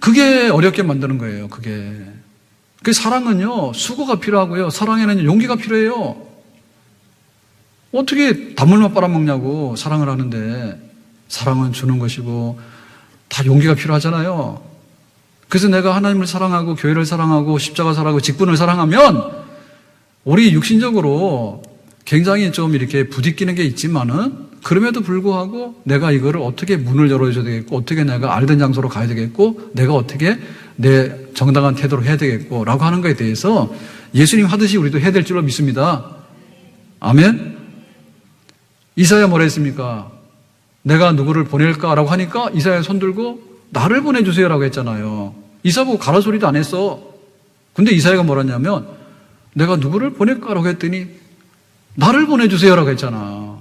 그게 어렵게 만드는 거예요. 그 사랑은요 수고가 필요하고요, 사랑에는 용기가 필요해요. 어떻게 단물만 빨아먹냐고. 사랑을 하는데 사랑은 주는 것이고 다 용기가 필요하잖아요. 그래서 내가 하나님을 사랑하고 교회를 사랑하고 십자가 사랑하고 직분을 사랑하면 우리 육신적으로 굉장히 좀 이렇게 부딪히는 게 있지만은, 그럼에도 불구하고 내가 이거를 어떻게 문을 열어줘야 되겠고, 어떻게 내가 알던 장소로 가야 되겠고, 내가 어떻게 내 정당한 태도로 해야 되겠고 라고 하는 것에 대해서 예수님 하듯이 우리도 해야 될 줄로 믿습니다. 아멘. 이사야 뭐라 했습니까? 내가 누구를 보낼까라고 하니까 이사야 손 들고 나를 보내주세요라고 했잖아요. 이사 보고 가라 소리도 안 했어. 근데 이사야가 뭐랬냐면 내가 누구를 보낼까라고 했더니 나를 보내주세요라고 했잖아.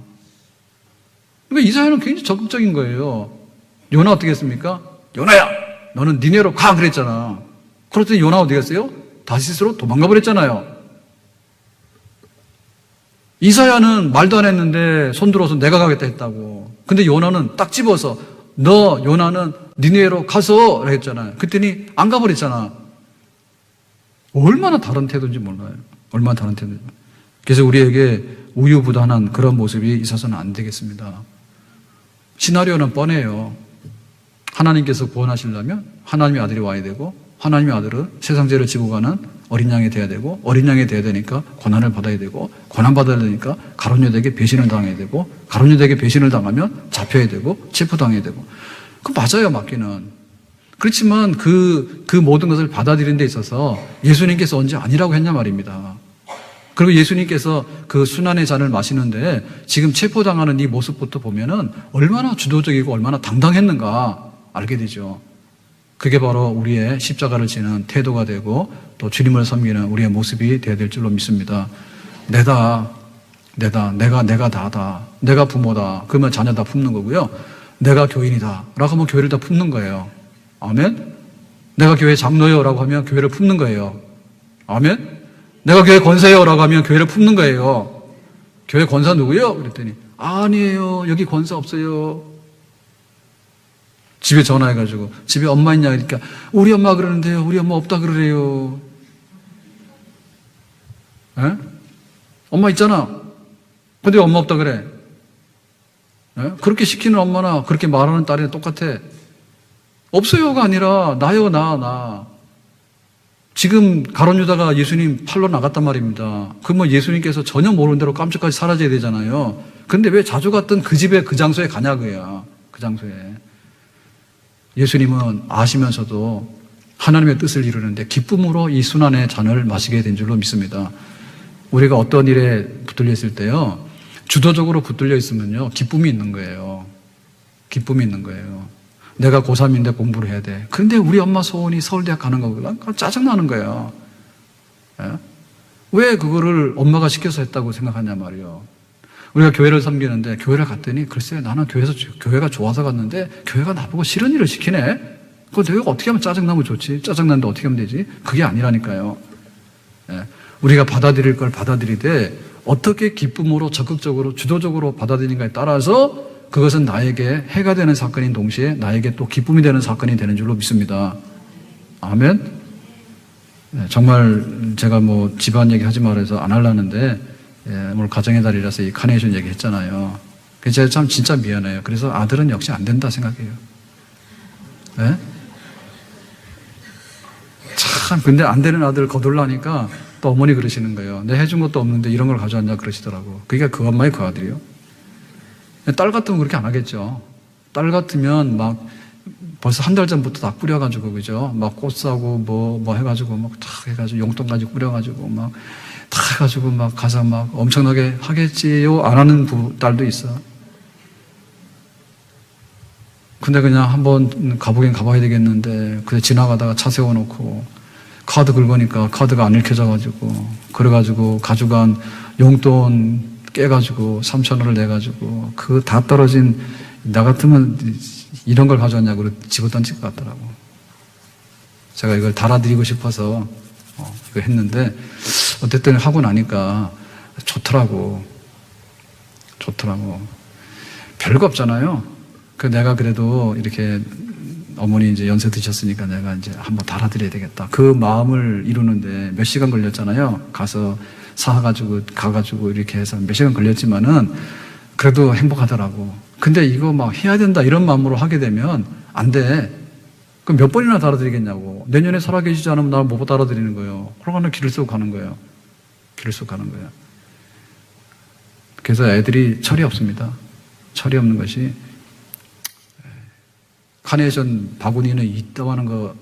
그러니까 이사야는 굉장히 적극적인 거예요. 요나 어떻게 했습니까? 요나야, 너는 니네로 가 그랬잖아. 그랬더니 요나 어디 갔어요? 다시스로 도망가 버렸잖아요. 이사야는 말도 안 했는데 손 들어서 내가 가겠다 했다고. 근데 요나는 딱 집어서 너 요나는 니네로 가서 했잖아요. 그랬더니 안 가버렸잖아. 얼마나 다른 태도인지 몰라요. 얼마나 다른 태도인지. 그래서 우리에게 우유부단한 그런 모습이 있어서는 안 되겠습니다. 시나리오는 뻔해요. 하나님께서 구원하시려면 하나님의 아들이 와야 되고, 하나님의 아들은 세상 죄를 지고 가는 어린 양이 돼야 되고, 어린 양이 돼야 되니까 고난을 받아야 되고, 고난 받아야 되니까 가룟 유다에게 배신을 당해야 되고, 가룟 유다에게 배신을 당하면 잡혀야 되고 체포당해야 되고. 그 맞아요, 맞기는. 그렇지만 그 모든 것을 받아들이는 데 있어서 예수님께서 언제 아니라고 했냐 말입니다. 그리고 예수님께서 그 순환의 잔을 마시는데 지금 체포당하는 이 모습부터 보면은 얼마나 주도적이고 얼마나 당당했는가 알게 되죠. 그게 바로 우리의 십자가를 지는 태도가 되고 또 주님을 섬기는 우리의 모습이 되어야 될 줄로 믿습니다. 내가 다다. 내가 부모다. 그러면 자녀 다 품는 거고요. 내가 교인이다. 라고 하면 교회를 다 품는 거예요. 아멘? 내가 교회 장로요 라고 하면 교회를 품는 거예요. 아멘? 내가 교회 권사요 라고 하면 교회를 품는 거예요. 교회 권사 누구요? 그랬더니 아니에요. 여기 권사 없어요. 집에 전화해가지고 집에 엄마 있냐 그러니까 우리 엄마 그러는데요. 우리 엄마 없다 그러래요. 에? 엄마 있잖아. 근데 왜 엄마 없다 그래? 에? 그렇게 시키는 엄마나 그렇게 말하는 딸이랑 똑같아. 없어요가 아니라 나요 나. 지금 가룟 유다가 예수님 팔러 나갔단 말입니다. 그 뭐 예수님께서 전혀 모르는 대로 깜짝까지 사라져야 되잖아요. 근데 왜 자주 갔던 그 집에 그 장소에 가냐고요. 그 장소에. 예수님은 아시면서도 하나님의 뜻을 이루는데 기쁨으로 이 순환의 잔을 마시게 된 줄로 믿습니다. 우리가 어떤 일에 붙들려 있을 때요, 주도적으로 붙들려 있으면요, 기쁨이 있는 거예요. 기쁨이 있는 거예요. 내가 고3인데 공부를 해야 돼. 근데 우리 엄마 소원이 서울대학 가는 거구나. 짜증나는 거예요. 예? 왜 그거를 엄마가 시켜서 했다고 생각하냐 말이에요. 우리가 교회를 섬기는데 교회를 갔더니 글쎄 나는 교회가 좋아서 갔는데 교회가 나보고 싫은 일을 시키네. 그거 내가 어떻게 하면 짜증나면 좋지? 짜증나는데 어떻게 하면 되지? 그게 아니라니까요. 예. 우리가 받아들일 걸 받아들이되 어떻게 기쁨으로 적극적으로 주도적으로 받아들이는가에 따라서 그것은 나에게 해가 되는 사건인 동시에 나에게 또 기쁨이 되는 사건이 되는 줄로 믿습니다. 아멘. 네, 정말 제가 뭐 집안 얘기 하지 말아서 안 하려는데 오늘 가정의 달이라서 이 카네이션 얘기 했잖아요. 그래서 제가 참 진짜 미안해요. 그래서 아들은 역시 안 된다 생각해요. 네? 참 근데 안 되는 아들 거둘라니까 또 어머니 그러시는 거예요. 내 해준 것도 없는데 이런 걸 가져왔냐 그러시더라고. 그게 그 엄마의 그 아들이요. 딸 같으면 그렇게 안 하겠죠. 딸 같으면 막 벌써 한 달 전부터 다 꾸려가지고, 그죠? 막 꽃 사고 뭐 해가지고 막 다 해가지고 용돈 가지고 꾸려가지고 막 다 해가지고 막 가서 막 엄청나게 하겠지요. 안 하는 딸도 있어. 근데 그냥 한번 가보긴 가봐야 되겠는데, 그래 지나가다가 차 세워놓고 카드 긁으니까 카드가 안 읽혀져가지고, 그래가지고 가져간 용돈 깨가지고 3,000원을 내가지고 그 다 떨어진 나 같으면 이런 걸 가져왔냐고 집어 던질 것 같더라고. 제가 이걸 달아드리고 싶어서 이거 했는데 어쨌든 하고 나니까 좋더라고. 별거 없잖아요. 그 내가 그래도 이렇게 어머니 이제 연세 드셨으니까 내가 이제 한번 달아드려야 되겠다. 그 마음을 이루는데 몇 시간 걸렸잖아요. 가가지고 이렇게 해서 몇 시간 걸렸지만은 그래도 행복하더라고. 근데 이거 막 해야 된다 이런 마음으로 하게 되면 안 돼. 그럼 몇 번이나 달아드리겠냐고. 내년에 살아계시지 않으면 나를 못 달아드리는 거예요. 그러고는 길을 쓰고 가는 거예요. 그래서 애들이 철이 없습니다. 철이 없는 것이 카네이션 바구니는 있다고 하는 거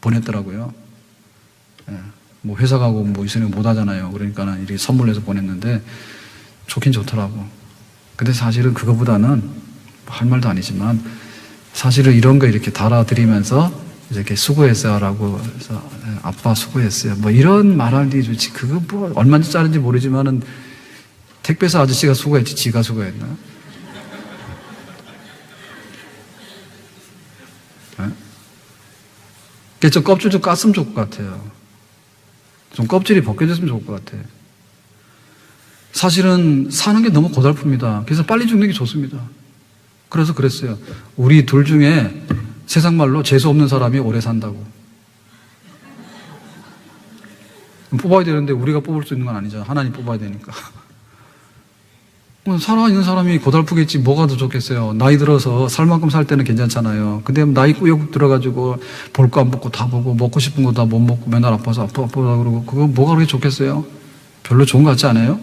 보냈더라고요. 뭐 회사 가고 뭐 있으면 못 하잖아요. 그러니까 이렇게 선물해서 보냈는데 좋긴 좋더라고. 근데 사실은 그거보다는 할 말도 아니지만 사실은 이런 거 이렇게 달아드리면서 이렇게 수고했어요라고 해서 아빠 수고했어요. 뭐 이런 말할 일이 좋지. 그거 뭐 얼마나 짜는지 모르지만은 택배사 아저씨가 수고했지 지가 수고했나? 좀 껍질 좀 깠으면 좋을 것 같아요. 좀 껍질이 벗겨졌으면 좋을 것 같아. 사실은 사는 게 너무 고달픕니다. 그래서 빨리 죽는 게 좋습니다. 그래서 그랬어요. 우리 둘 중에 세상 말로 재수 없는 사람이 오래 산다고. 뽑아야 되는데 우리가 뽑을 수 있는 건 아니잖아. 하나님 뽑아야 되니까. 살아있는 사람이 고달프겠지 뭐가 더 좋겠어요. 나이 들어서 살 만큼 살 때는 괜찮잖아요. 근데 나이 꾸역 들어가지고 볼 거 안 먹고 다 보고 먹고 싶은 거 다 못 먹고 맨날 아파서 아프다 그러고 그거 뭐가 그렇게 좋겠어요? 별로 좋은 거 같지 않아요?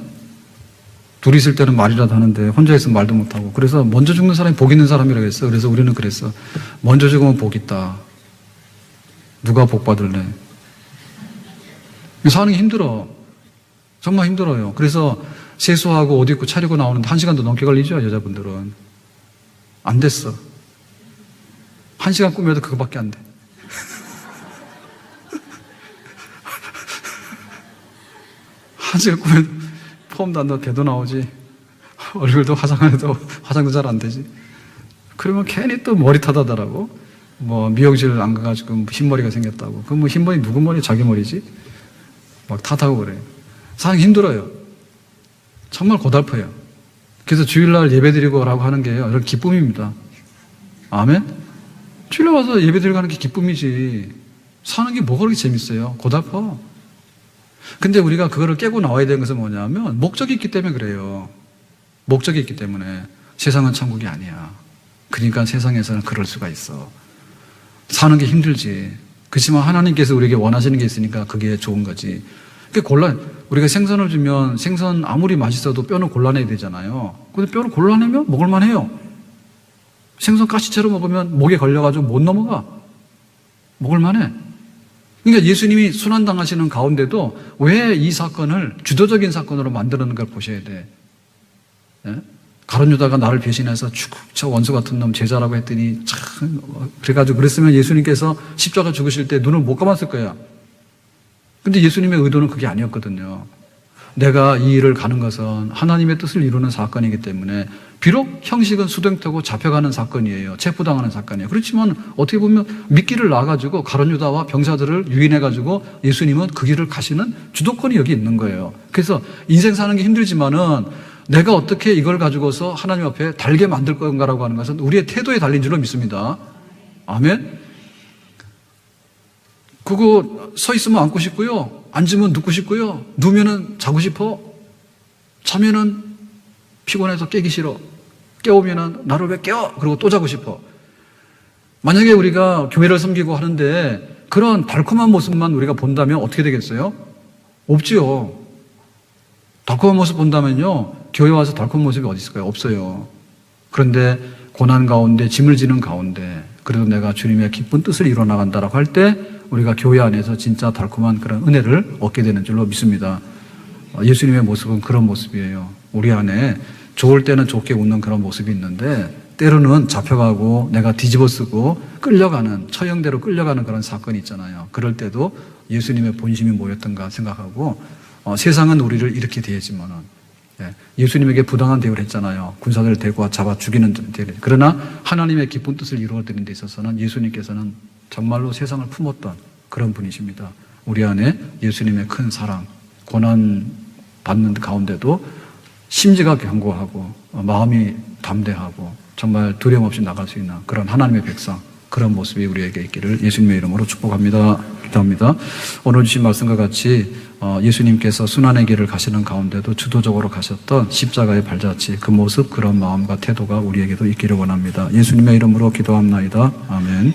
둘이 있을 때는 말이라도 하는데 혼자 있으면 말도 못하고. 그래서 먼저 죽는 사람이 복 있는 사람이라고 했어. 그래서 우리는 그랬어. 먼저 죽으면 복 있다. 누가 복 받을래? 사는 게 힘들어. 정말 힘들어요. 그래서 세수하고 옷 입고 차리고 나오는데 1시간도 넘게 걸리죠, 여자분들은. 안 됐어. 1시간 꾸며도 그거밖에 안 돼. 한 시간 꾸며도 폼도 안 나고 개도 나오지. 얼굴도 화장 안 해도 화장도 잘 안 되지. 그러면 괜히 또 머리 타다더라고. 뭐 미용실 안 가가지고 흰머리가 생겼다고. 그 뭐 흰머리 누구 머리? 자기 머리지? 막 탓하고 그래요. 사람이 힘들어요. 정말 고달퍼요. 그래서 주일날 예배드리고 오라고 하는 게 여러분 기쁨입니다. 아멘? 주일날 와서 예배드리고 하는 게 기쁨이지. 사는 게 뭐가 그렇게 재밌어요? 고달퍼. 근데 우리가 그거를 깨고 나와야 되는 것은 뭐냐면 목적이 있기 때문에 그래요. 목적이 있기 때문에. 세상은 천국이 아니야. 그러니까 세상에서는 그럴 수가 있어. 사는 게 힘들지. 그렇지만 하나님께서 우리에게 원하시는 게 있으니까 그게 좋은 거지. 우리가 생선을 주면 생선 아무리 맛있어도 뼈는 골라내야 되잖아요. 근데 뼈를 골라내면 먹을만 해요. 생선 가시채로 먹으면 목에 걸려가지고 못 넘어가. 먹을만 해. 그러니까 예수님이 순환당하시는 가운데도 왜 이 사건을 주도적인 사건으로 만드는 걸 보셔야 돼. 예? 가룟 유다가 나를 배신해서 저 원수 같은 놈 제자라고 했더니 참 그래가지고 그랬으면 예수님께서 십자가 죽으실 때 눈을 못 감았을 거야. 근데 예수님의 의도는 그게 아니었거든요. 내가 이 일을 가는 것은 하나님의 뜻을 이루는 사건이기 때문에 비록 형식은 수동태고 잡혀가는 사건이에요. 체포당하는 사건이에요. 그렇지만 어떻게 보면 미끼를 놔가지고 가룟 유다와 병사들을 유인해가지고 예수님은 그 길을 가시는 주도권이 여기 있는 거예요. 그래서 인생 사는 게 힘들지만은 내가 어떻게 이걸 가지고서 하나님 앞에 달게 만들 건가라고 하는 것은 우리의 태도에 달린 줄로 믿습니다. 아멘? 그거 서 있으면 앉고 싶고요. 앉으면 눕고 싶고요. 누우면은 자고 싶어. 자면은 피곤해서 깨기 싫어. 깨우면은 나를 왜 깨워? 그리고 또 자고 싶어. 만약에 우리가 교회를 섬기고 하는데 그런 달콤한 모습만 우리가 본다면 어떻게 되겠어요? 없지요. 달콤한 모습 본다면요. 교회 와서 달콤한 모습이 어디 있을까요? 없어요. 그런데 고난 가운데 짐을 지는 가운데 그래도 내가 주님의 기쁜 뜻을 이뤄나간다라고 할 때 우리가 교회 안에서 진짜 달콤한 그런 은혜를 얻게 되는 줄로 믿습니다. 예수님의 모습은 그런 모습이에요. 우리 안에 좋을 때는 좋게 웃는 그런 모습이 있는데 때로는 잡혀가고 내가 뒤집어쓰고 끌려가는 처형대로 끌려가는 그런 사건이 있잖아요. 그럴 때도 예수님의 본심이 뭐였던가 생각하고 세상은 우리를 이렇게 대하지만은 예수님에게 부당한 대우를 했잖아요. 군사들을 대고 잡아 죽이는 대를. 그러나 하나님의 기쁜 뜻을 이루어드리는 데 있어서는 예수님께서는 정말로 세상을 품었던 그런 분이십니다. 우리 안에 예수님의 큰 사랑, 고난 받는 가운데도 심지가 견고하고 마음이 담대하고 정말 두려움 없이 나갈 수 있는 그런 하나님의 백성, 그런 모습이 우리에게 있기를 예수님의 이름으로 축복합니다. 기도합니다. 오늘 주신 말씀과 같이 예수님께서 순환의 길을 가시는 가운데도 주도적으로 가셨던 십자가의 발자취, 그 모습, 그런 마음과 태도가 우리에게도 있기를 원합니다. 예수님의 이름으로 기도합나이다. 아멘.